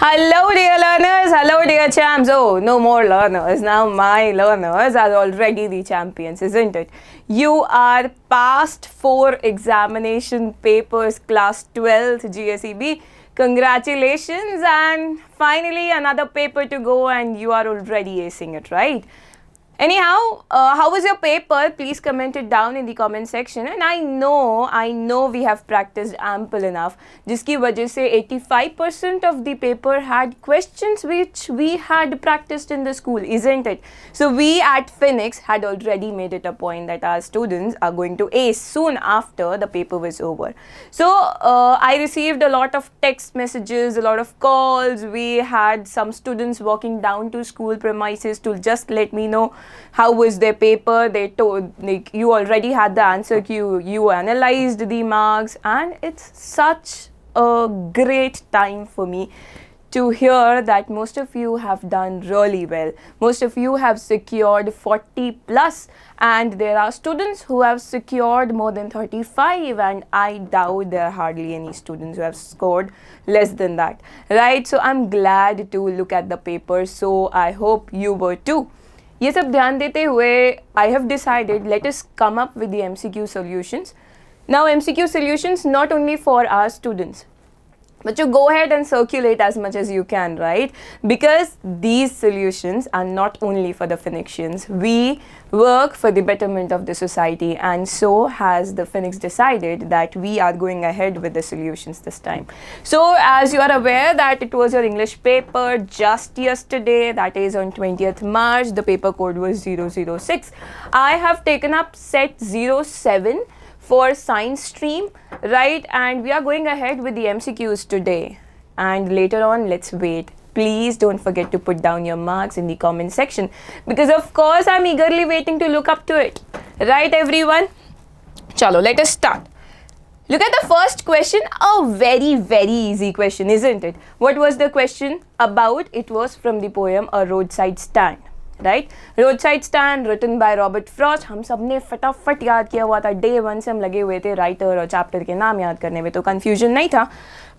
Hello dear learners, hello dear champs. Oh, no more learners. Now my learners are already the champions, isn't it? You are past 4 examination papers, class 12th GSEB. Congratulations, and finally another paper to go and you are already acing it, right? Anyhow, how was your paper? Please comment it down in the comment section. And I know we have practiced ample enough. जिसकी वजह से 85% of the paper had questions which we had practiced in the school, isn't it? So we at Phoenix had already made it a point that our students are going to ace soon after the paper was over. So I received a lot of text messages, a lot of calls. We had some students walking down to school premises to just let me know how was their paper. They told, like, you already had the answer queue, you analyzed the marks, and it's such a great time for me to hear that most of you have done really well. Most of you have secured 40 plus, and there are students who have secured more than 35, and I doubt there are hardly any students who have scored less than that, right? So I'm glad to look at the paper, so I hope you were too. ये सब ध्यान देते हुए I have decided let us come up with the MCQ solutions. Now MCQ solutions not only for our students, but you go ahead and circulate as much as you can, right? Because these solutions are not only for the Phoenixians. We work for the betterment of the society, and so has the Phoenix decided that we are going ahead with the solutions this time. So as you are aware that it was your English paper just yesterday, that is on 20th March, the paper code was 006. I have taken up set 07 for science stream, right? And we are going ahead with the MCQs today, and later on let's wait. Please don't forget to put down your marks in the comment section, because of course I'm eagerly waiting to look up to it, right everyone? Chalo, let us start. Look at the first question, a very easy question, isn't it? What was the question about? It was from the poem A Roadside Stand, right roadside stand written by Robert Frost. हम सब ने फटाफट याद किया हुआ था, day 1 से हम लगे हुए थे राइटर और चैप्टर के नाम याद करने में, तो कन्फ्यूजन नहीं था.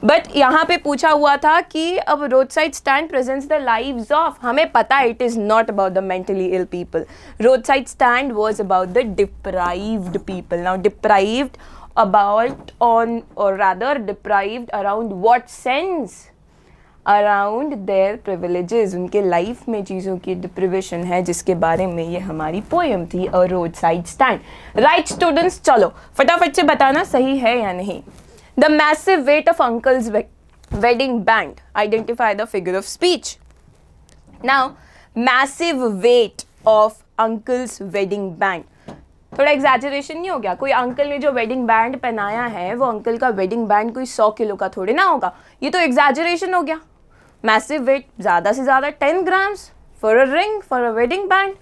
बट यहाँ पे पूछा हुआ था कि अब roadside stand presents the lives of, हमें पता it is not about the mentally ill people. Roadside stand was about the deprived people. Now deprived about on और rather deprived around what sense? Around their privileges. उनके life में चीज़ों की deprivation है जिसके बारे में ये हमारी पोएम थी, a road side stand. Right students, चलो फटाफट से बताना सही है या नहीं. The massive weight of uncle's wedding band, identify the figure of speech. Now massive weight of uncle's wedding band, थोड़ा एग्जैजरेशन नहीं हो गया? कोई अंकल ने जो वेडिंग बैंड पहनाया है वो अंकल का वेडिंग बैंड कोई 100 किलो का थोड़ी ना होगा, ये तो एग्जैजरेशन हो गया. मैसिव वेट ज़्यादा से ज़्यादा 10 grams for a ring, for a wedding band.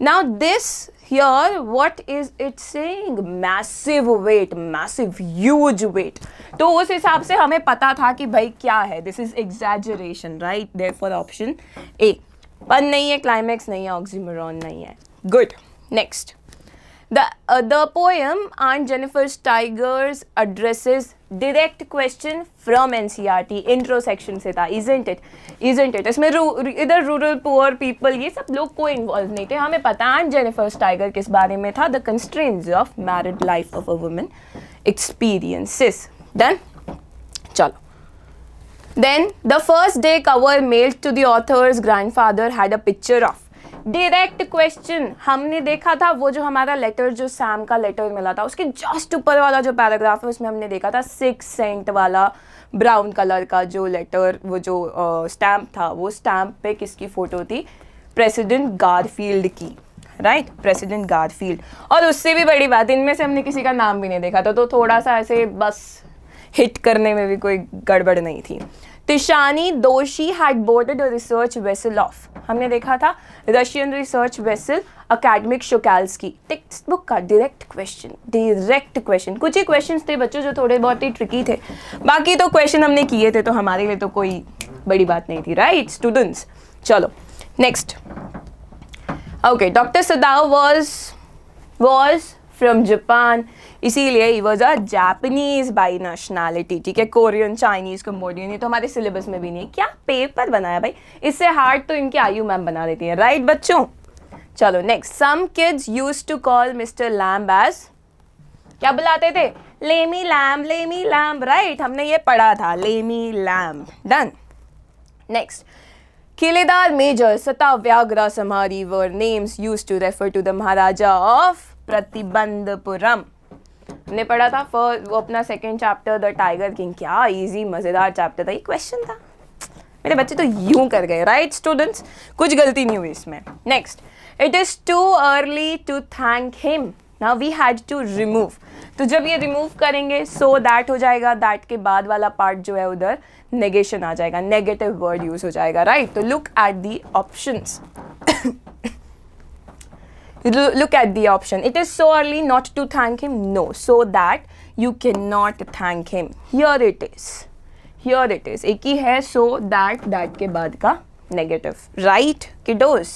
Now this here what is it saying? Massive weight, massive huge weight. तो उस हिसाब से हमें पता था कि भाई क्या है, this is exaggeration, right? Therefore option A. पन नहीं है, क्लाइमैक्स नहीं है, ऑक्सीमोरॉन नहीं है. Good. Next, the poem Aunt Jennifer's Tigers addresses direct question from NCERT. intro section से था, isn't it? इसमें इधर रूरल पुअर पीपल ये सब लोग को इन्वॉल्व नहीं थे. हमें पता Aunt Jennifer's Tiger किस बारे में था? The constraints of married life of a woman, experiences. Done? चलो. Then the first day cover mailed to the author's grandfather had a picture of. Direct question हमने देखा था, वो जो हमारा लेटर, जो सैम का लेटर मिला था, उसके जस्ट ऊपर वाला जो पैराग्राफ है उसमें हमने देखा था 6 सेंट वाला ब्राउन कलर का जो लेटर, वो जो स्टैम्प था, वो स्टैम्प पे किसकी फ़ोटो थी? प्रेसिडेंट गारफील्ड की, राइट? President Garfield. और उससे भी बड़ी बात, इनमें से हमने किसी का नाम भी नहीं देखा था, तो थोड़ा सा ऐसे बस हिट करने में भी कोई गड़बड़ नहीं थी. Tishani Doshi had boarded a research vessel of, हमने देखा था Russian research vessel Akademik Shokalskiy. Text book का डायरेक्ट क्वेश्चन. कुछ ही क्वेश्चंस थे बच्चों जो थोड़े बहुत ही ट्रिकी थे, बाकी तो क्वेश्चन हमने किए थे, तो हमारे लिए तो कोई बड़ी बात नहीं थी, राइट स्टूडेंट्स? चलो next. Okay, doctor सदाव was from Japan. इसीलिए he was a Japanese by nationality, ठीक है, कोरियन, चाइनीज, कंबोडियन, ये तो हमारे सिलेबस में भी नहीं है। क्या पेपर बनाया भाई, इससे हार्ड तो इनकी आयु मैम बना देती है, राइट बच्चों। चलो next, some kids used to call mister Lamb as, क्या बुलाते थे, लेमी लैम्ब, राइट, हमने ये पढ़ा था, लेमी lamb, done. Next, Kiledar major Satavyaghra Samhari were names used to refer to the Maharaja of Pratibandapuram, हमने पढ़ा था वो अपना second chapter the tiger king, क्या इजी मजेदार चैप्टर था, ये क्वेश्चन था, मेरे बच्चे तो यूं कर गए, राइट स्टूडेंट्स, कुछ गलती नहीं हुई इसमें। Next, it is too early to thank him, now we had to remove, तो जब ये रिमूव करेंगे सो दैट हो जाएगा, दैट के बाद वाला पार्ट जो है उधर नेगेशन आ जाएगा, नेगेटिव वर्ड यूज हो जाएगा, राइट। तो look at the options, look at the option, it is so early not to thank him, no, so that you cannot thank him, here it is, एक ही है so that के बाद का negative, right kiddos।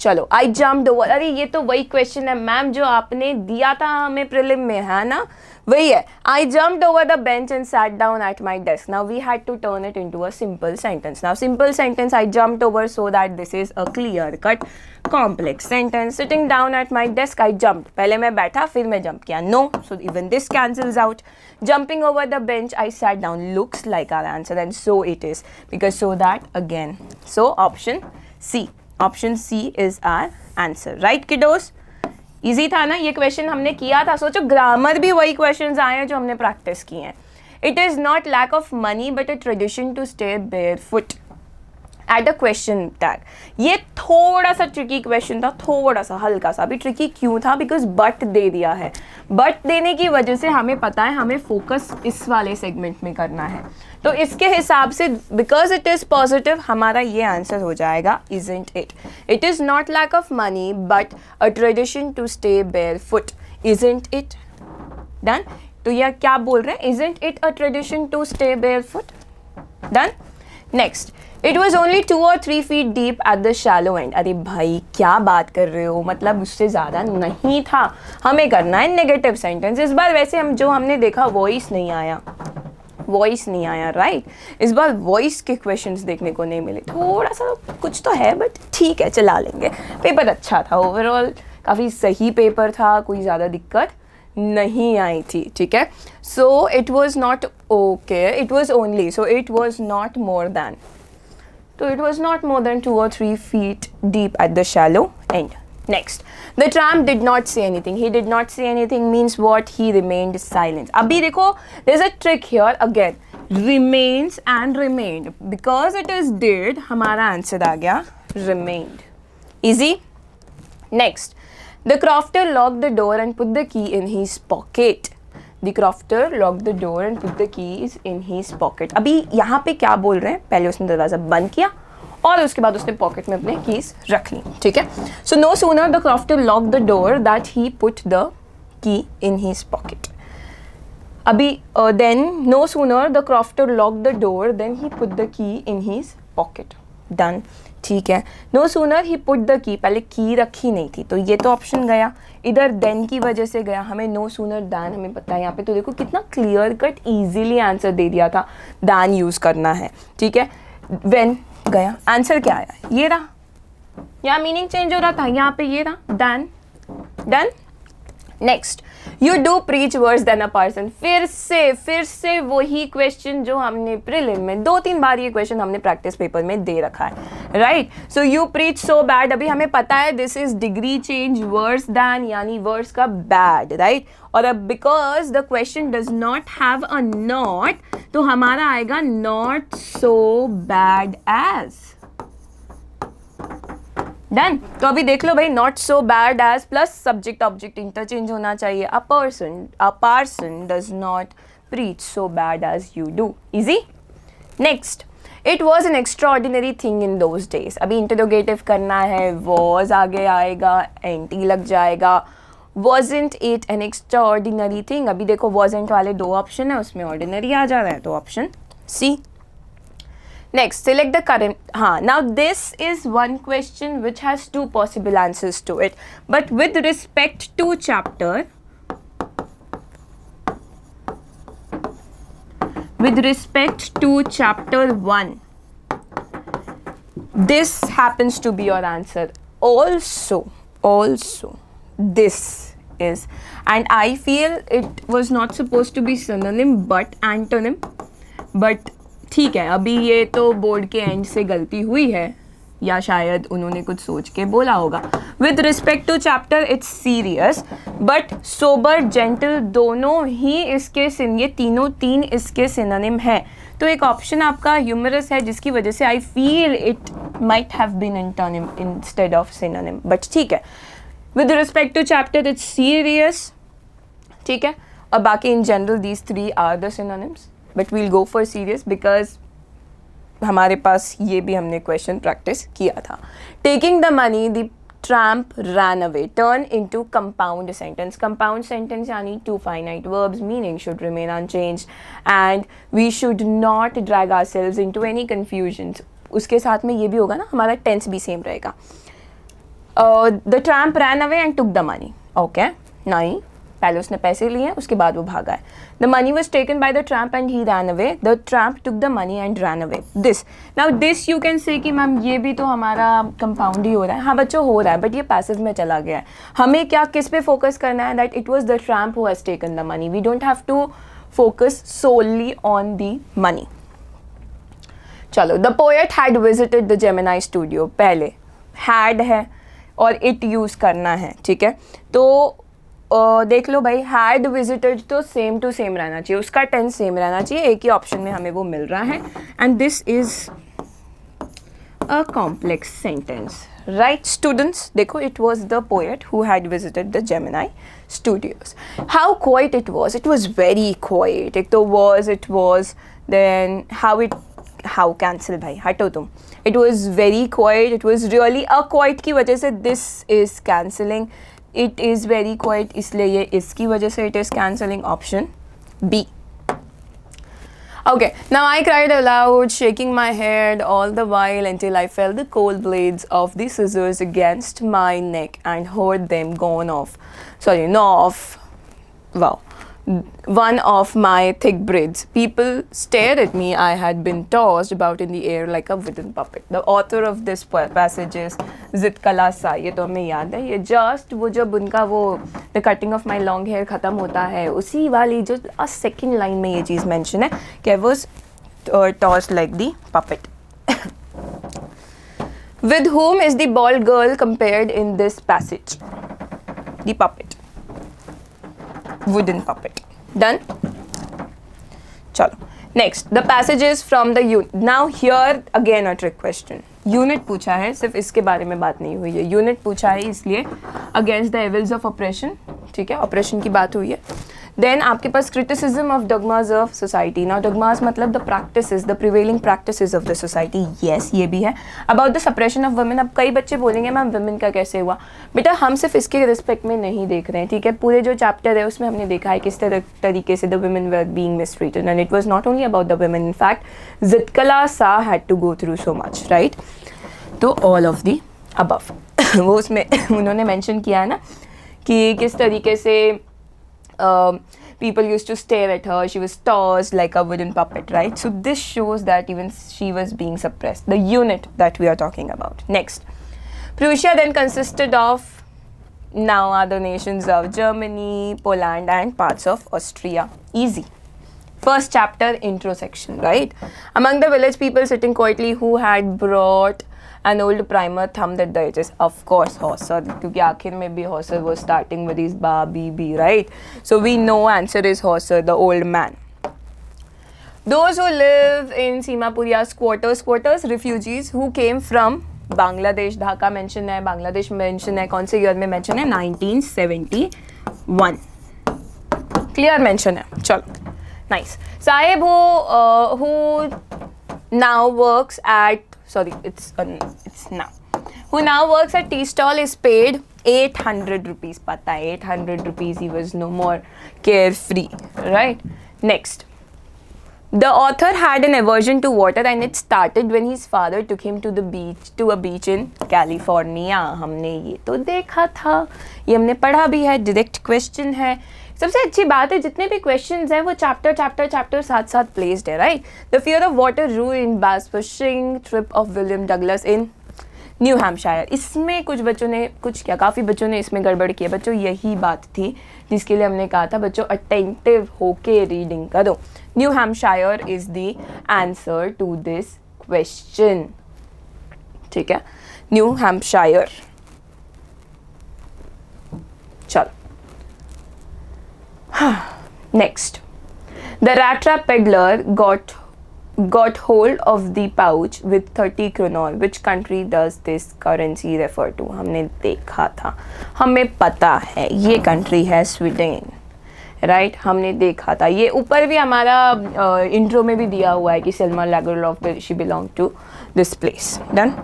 चलो, I jumped over, अरे ये तो वही क्वेश्चन है मैम जो आपने दिया था हमें प्रीलिम में, है ना, वही है। I jumped over the bench and sat down at my desk, now we had to turn it into a simple sentence, now simple sentence I jumped over so that this is a clear cut complex sentence, sitting down at my desk I jumped, पहले मैं बैठा फिर मैं jump किया, no, so even this cancels out, jumping over the bench I sat down looks like our answer and so it is, because so that again, so option C is our answer, right kiddos। Easy था ना ये question, हमने किया था, सोचो grammar भी वही questions आए हैं जो हमने प्रैक्टिस किए हैं। It is not lack of money but a tradition to stay barefoot at a question tag, ये थोड़ा सा ट्रिकी क्वेश्चन था, थोड़ा सा हल्का सा, अभी ट्रिकी क्यों था, बिकॉज बट दे दिया है, बट देने की वजह से हमें पता है हमें फोकस इस वाले सेगमेंट में करना है, तो इसके हिसाब से बिकॉज इट इज़ पॉजिटिव हमारा ये आंसर हो जाएगा isn't it, it is not lack of money but a tradition to stay barefoot, isn't it, done. तो यह क्या बोल रहे हैं, isn't it a tradition to stay barefoot, done. Next, it was only 2 or 3 feet deep at the shallow end, अरे भाई क्या बात कर रहे हो, मतलब उससे ज़्यादा नहीं था, हमें करना है नेगेटिव सेंटेंस। इस बार वैसे हमने देखा वॉइस नहीं आया, राइट, इस बार वॉइस के क्वेश्चंस देखने को नहीं मिले, थोड़ा सा कुछ तो है बट ठीक है चला लेंगे। पेपर अच्छा था, ओवरऑल काफ़ी सही पेपर था, कोई ज़्यादा दिक्कत नहीं आई थी, ठीक है। So it was not okay, it was only, so it was not more than, so it was not more than 2 or 3 feet deep at the shallow end. Next, the tramp did not say anything, he did not say anything means what, he remained silent। अभी देखो there's a trick here again, remains and remained, because it is did हमारा answer आ गया remained, easy। Next, the crofter locked the door and put the key in his pocket, The crofter locked the door and put the keys in his pocket। अभी यहाँ पे क्या बोल रहे हैं, पहले उसने दरवाज़ा बंद किया और उसके बाद उसने पॉकेट में अपने कीज रख ली, ठीक है। So no sooner the crofter lock the door that he put the key in his pocket. अभी then no sooner the crofter lock the door then he put the key in his pocket, done, ठीक है। No sooner he put the key, पहले की रखी नहीं थी तो ये तो ऑप्शन गया, इधर देन की वजह से गया, हमें नो सूनर दैन हमें पता है, यहाँ पे तो देखो कितना क्लियर कट इजीली आंसर दे दिया था, दैन यूज़ करना है, ठीक है। व्हेन गया, आंसर क्या आया, ये रहा, यहाँ मीनिंग चेंज हो रहा था, यहाँ पे ये रहा than, done. Next, you do preach worse than a person, फिर से वही क्वेश्चन जो हमने प्रीलिम में 2-3 बार ये क्वेश्चन हमने प्रैक्टिस पेपर में दे रखा है, right. So you preach so bad, अभी हमें पता है this is degree change worse than, यानी वर्स का बैड, राइट। और अब because the question does not have a not, तो हमारा आएगा not so bad as, done. तो अभी देख लो भाई, not so bad as plus subject object interchange होना चाहिए, a person does not preach so bad as you do, easy. Next, it was an extraordinary thing in those days, अभी interrogative करना है, वॉज आगे आएगा, एंटी लग जाएगा, wasn't it N extraordinary thing, अभी देखो वॉजेंट वाले 2 ऑप्शन है, उसमें ऑर्डिनरी आ जा रहा है, तो option C. Next, select the current. Now this is one question which has 2 possible answers to it. But with respect to chapter, with respect to chapter 1, this happens to be your answer. Also this is, and I feel it was not supposed to be synonym but antonym, but ठीक है, अभी ये तो board के and से गलती हुई है या शायद उन्होंने कुछ सोच के बोला होगा. With respect to chapter it's serious but sober gentle दोनों ही इसके ये तीन इसके सिनोनिम है. तो एक ऑप्शन आपका ह्यूमरस है जिसकी वजह से I feel it might have been antonym instead of synonym, but ठीक है. With respect to chapter it's serious, ठीक है. और बाकी in general these 3 are the synonyms, but we'll go for serious because हमारे पास ये भी हमने क्वेश्चन प्रैक्टिस किया था. Taking the money the tramp ran away turn into compound sentence. Compound sentence यानी 2 finite verbs, meaning should remain unchanged and we should not drag ourselves into any confusions. उसके साथ में ये भी होगा ना, हमारा टेंस भी सेम रहेगा. The tramp ran away and took the money. Okay, नहीं, पहले उसने पैसे लिए हैं, उसके बाद वो भागा है. The money was taken by the tramp and he ran away. The tramp took the money and ran away. This now this you can say कि मैम ये भी तो हमारा कंपाउंड ही हो रहा है. हाँ बच्चों, हो रहा है, बट ये पैसिव में चला गया है. हमें क्या किस पे फोकस करना है, that it was the tramp who has taken the money. We don't have to focus solely on the money. चलो, the poet had visited the Gemini studio. पहले हैड है और इट यूज़ करना है, ठीक है. तो देख लो भाई, हैड विजिटेड तो सेम टू सेम रहना चाहिए, उसका टेंस सेम रहना चाहिए. एक ही ऑप्शन में हमें वो मिल रहा है and this is a complex sentence. Right students, देखो, it was the poet who had visited the Gemini studios. How quite it was very quite. एक तो was, it was, then how cancel भाई, हटो तुम. It was very quite, it was really a quite की वजह से this is cancelling. It is very quite, इसलिए ये इसकी वजह से it is cancelling. Option B. Okay, now I cried aloud, shaking my head all the while until I felt the cold blades of the scissors against my neck and heard them wow, one of my thick braids. People stared at me. I had been tossed about in the air like a wooden puppet. The author of this passage is ज़ित्कला सा. ये तो हमें याद है, ये just वो जब उनका वो the cutting of my long hair ख़त्म होता है, उसी वाली जो सेकेंड लाइन में ये चीज़ मेंशन है कि I was tossed like the puppet. With whom is the bald girl compared in this passage? The puppet, wooden puppet. Done. चलो, next the passages from the unit. Now here again a trick question. Unit पूछा है, सिर्फ इसके बारे में बात नहीं हुई है. यूनिट पूछा है इसलिए against the evils of oppression, ठीक है, ऑपरेशन की बात हुई है. देन आपके पास criticism of dogmas of society. Now dogmas मतलब the practices, the prevailing practices of the society. Yes, ये भी है. About the suppression of women. अब कई बच्चे बोलेंगे मैम वुमेन का कैसे हुआ. बेटा, हम सिर्फ इसके रिस्पेक्ट में नहीं देख रहे हैं, ठीक है. पूरे जो चैप्टर है उसमें हमने देखा है किस तरीके से the women were being mistreated and it was not only about the women. In fact Zitkala-Sa had to go through so much, right. तो ऑल ऑफ दी अबव वो उसमें उन्होंने मेंशन किया है ना कि किस तरीके से people used to stare at her, she was tossed like a wooden puppet, right? So this shows that even she was being suppressed, the unit that we are talking about. Next, Prussia then consisted of now other nations of Germany, Poland and parts of Austria. Easy. First chapter, intro section, right? Among the village people sitting quietly who had brought an old primer thumbed at the edges. Of course, Hauser, क्योंकि आखिर में भी Hauser was starting with his ba, b, b, right? So we know answer is Hauser, the old man. Those who live in Simapuria's quarters, refugees who came from Bangladesh. Dhaka mention है, Bangladesh mention है, कौन से year में mention है? 1971. Clear mention है. चलो, nice. Sahib who now works at who now works at tea stall is paid 800 rupees. पता है 800 rupees. He was no more carefree, right? Next, the author had an aversion to water and it started when his father took him to a beach in California. हमने ये तो देखा था, ये हमने पढ़ा भी है, direct question है. सबसे अच्छी बात है जितने भी क्वेश्चंस हैं वो चैप्टर साथ साथ प्लेस्ड है, right. The fear of water rule in bass fishing trip of William Douglas in New Hampshire. इसमें कुछ बच्चों ने काफ़ी बच्चों ने इसमें गड़बड़ की है बच्चों. यही बात थी जिसके लिए हमने कहा था बच्चों अटेंटिव होके रीडिंग करो. New Hampshire is the answer to this question. ठीक है, न्यू हैम्पशायर. चलो next. The rat trap peddler got hold of the pouch with 30 kronor. Which country does this currency refer to? हमने देखा था, हमें पता है ये कंट्री है स्वीडन, राइट. हमने देखा था, ये ऊपर भी हमारा इंट्रो में भी दिया हुआ है कि Selma Lagerlof she belong to this place. Done.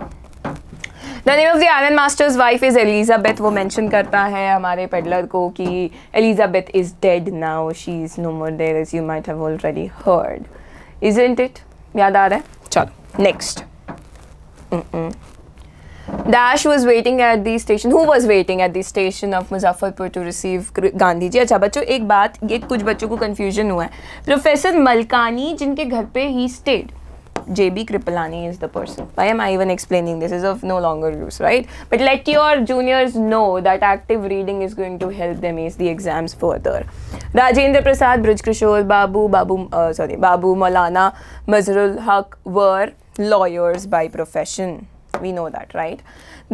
The name of the iron master's wife is Elizabeth. वो मेंशन करता है हमारे पेडलर को कि Elizabeth is dead now, she is no more there as you might have already heard. Isn't it? याद आ रहा है. चलो next. Dash was waiting at the station. Who was waiting at the station of Muzaffarpur to receive Gandhi ji? अच्छा बच्चों एक बात, ये कुछ बच्चों को confusion हुआ है. प्रोफेसर मलकानी जिनके घर पे he stayed, JB Kripalani is the person. Why am I even explaining this? Is of no longer use, right? But let your juniors know that active reading is going to help them ace the exams further. Rajendra Prasad, Brij Kishore, Babu Maulana, Mazharul Haq were lawyers by profession. We know that, right?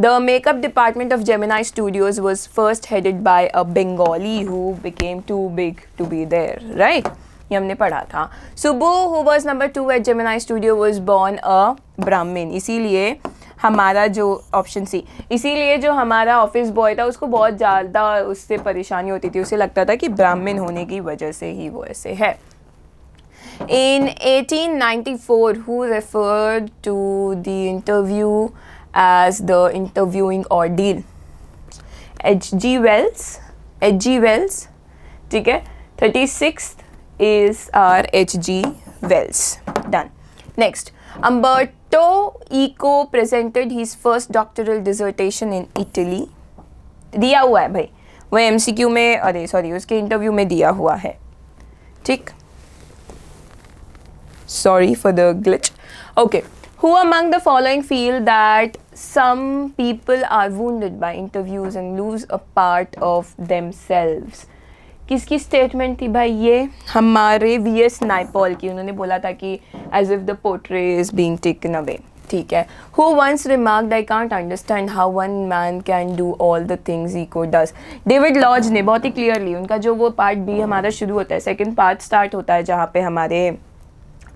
The makeup department of Gemini Studios was first headed by a Bengali who became too big to be there, right? ये हमने पढ़ा था. Subbu who was number 2 at Gemini Studio was born a Brahmin. इसीलिए हमारा जो option C, इसीलिए जो हमारा ऑफिस बॉय था उसको बहुत ज़्यादा उससे परेशानी होती थी. उसे लगता था कि ब्राह्मण होने की वजह से ही वो ऐसे है. In 1894, who referred to the interview as the interviewing ordeal? H.G. Wells. ठीक है. 36th is our H.G. Wells. Done. Next. Umberto Eco presented his first doctoral dissertation in Italy. दिया हुआ है भाई, वो MCQ में, अरे सॉरी उसके इंटरव्यू में दिया हुआ है. ठीक. Sorry for the glitch. Okay. Who among the following feel that some people are wounded by interviews and lose a part of themselves? किसकी स्टेटमेंट थी भाई ये? हमारे VS नाइपॉल की. उन्होंने बोला था कि as if the portrait is being taken away. ठीक है. Who once remarked, I can't understand how one man can do all the things Eco does. David Lodge ने बहुत ही क्लियरली, उनका जो वो पार्ट बी हमारा शुरू होता है, सेकंड पार्ट स्टार्ट होता है जहाँ पे हमारे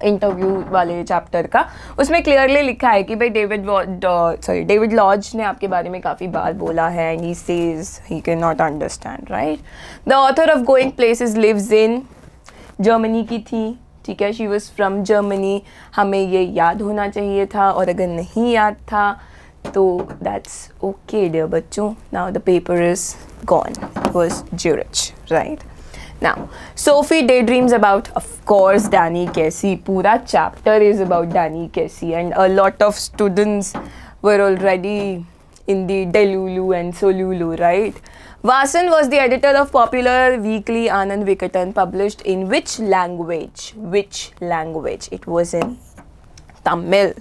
इंटरव्यू वाले चैप्टर का, उसमें क्लियरली लिखा है कि भाई डेविड लॉज ने आपके बारे में काफ़ी बार बोला है. And he says he can not understand, right. The author of going places lives in Germany की थी. ठीक है, शी वॉज फ्रॉम जर्मनी. हमें ये याद होना चाहिए था, और अगर नहीं याद था तो दैट्स ओके डियर बच्चों. Now the paper is gone. It was Zurich, right. Now, Sophie daydreams about, of course, Danny Casey. Pura chapter is about Danny Casey, and a lot of students were already in the Delulu and Solulu, right? Vasan was the editor of popular weekly Anand Vikatan, published in which language? It was in Tamil.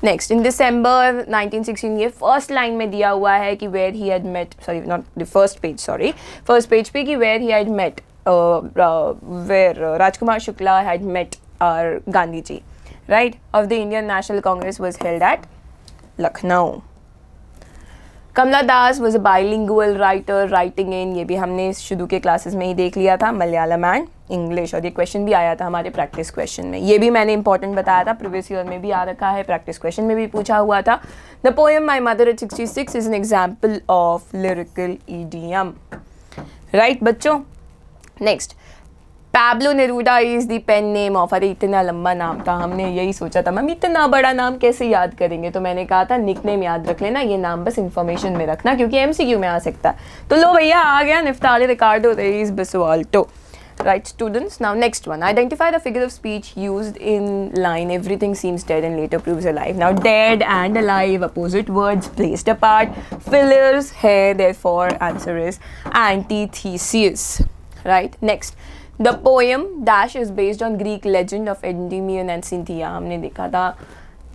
Next, in December 1916, ये first line में दिया हुआ है कि where he had met, sorry not the first page पे कि where he had met, where Rajkumar Shukla had met our Gandhi ji, right, of the Indian National Congress was held at Lucknow. Kamala Das was a bilingual writer, writing in, ये भी हमने शुरू के classes में ही देख लिया था, मलयालम एंड इंग्लिश. और ये क्वेश्चन भी आया था हमारे प्रैक्टिस क्वेश्चन में, ये भी मैंने इंपॉर्टेंट बताया था, प्रीवियस ईयर में भी आ रखा है, प्रैक्टिस क्वेश्चन में भी पूछा हुआ था. The poem my mother at 66 is an example of lyrical idiom, right बच्चों. Next, Pablo Neruda is the pen name of, अरे इतना लंबा नाम था, हमने यही सोचा था मैम इतना बड़ा नाम कैसे याद करेंगे, तो मैंने कहा था निक नेम याद रख लेना, ये नाम बस इन्फॉर्मेशन में रखना क्योंकि MCQ में आ सकता है. तो लो भैया आ गया, निफ्ताली रिकार्डो Reis बिसवाल्टो. Right, students? Now, next one. Identify the figure of speech used in line. Everything seems dead and later proves alive. Now, dead and alive, opposite words placed apart. Fillers, hair, therefore, answer is antithesis. Right? Next. The poem dash is based on Greek legend of Endymion and Cynthia. हमने देखा था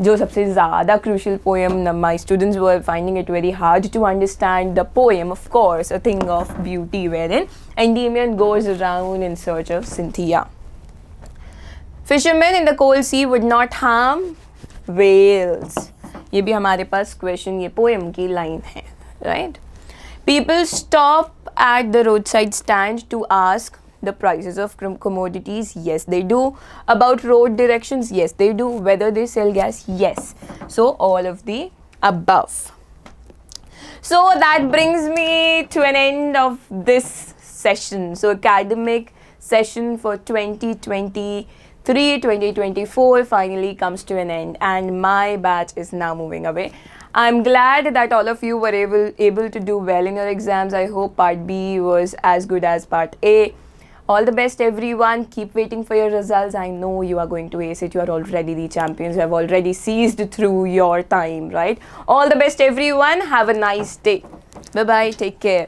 जो सबसे ज़्यादा crucial poem. My students were finding it very hard to understand the poem, of course, a thing of beauty wherein Endymion goes around in search of Cynthia. Fishermen in the cold sea would not harm whales. ये भी हमारे पास question ये poem की line है, right? People stop at the roadside stand to ask the prices of commodities. Yes, they do. About road directions. Yes, they do. Whether they sell gas. Yes. So all of the above. So that brings me to an end of this session. So academic session for 2023-2024 finally comes to an end, and my batch is now moving away. I'm glad that all of you were able to do well in your exams. I hope part B was as good as part A. All the best, everyone. Keep waiting for your results. I know you are going to ace it. You are already the champions. You have already seized through your time, right? All the best, everyone. Have a nice day. Bye-bye. Take care.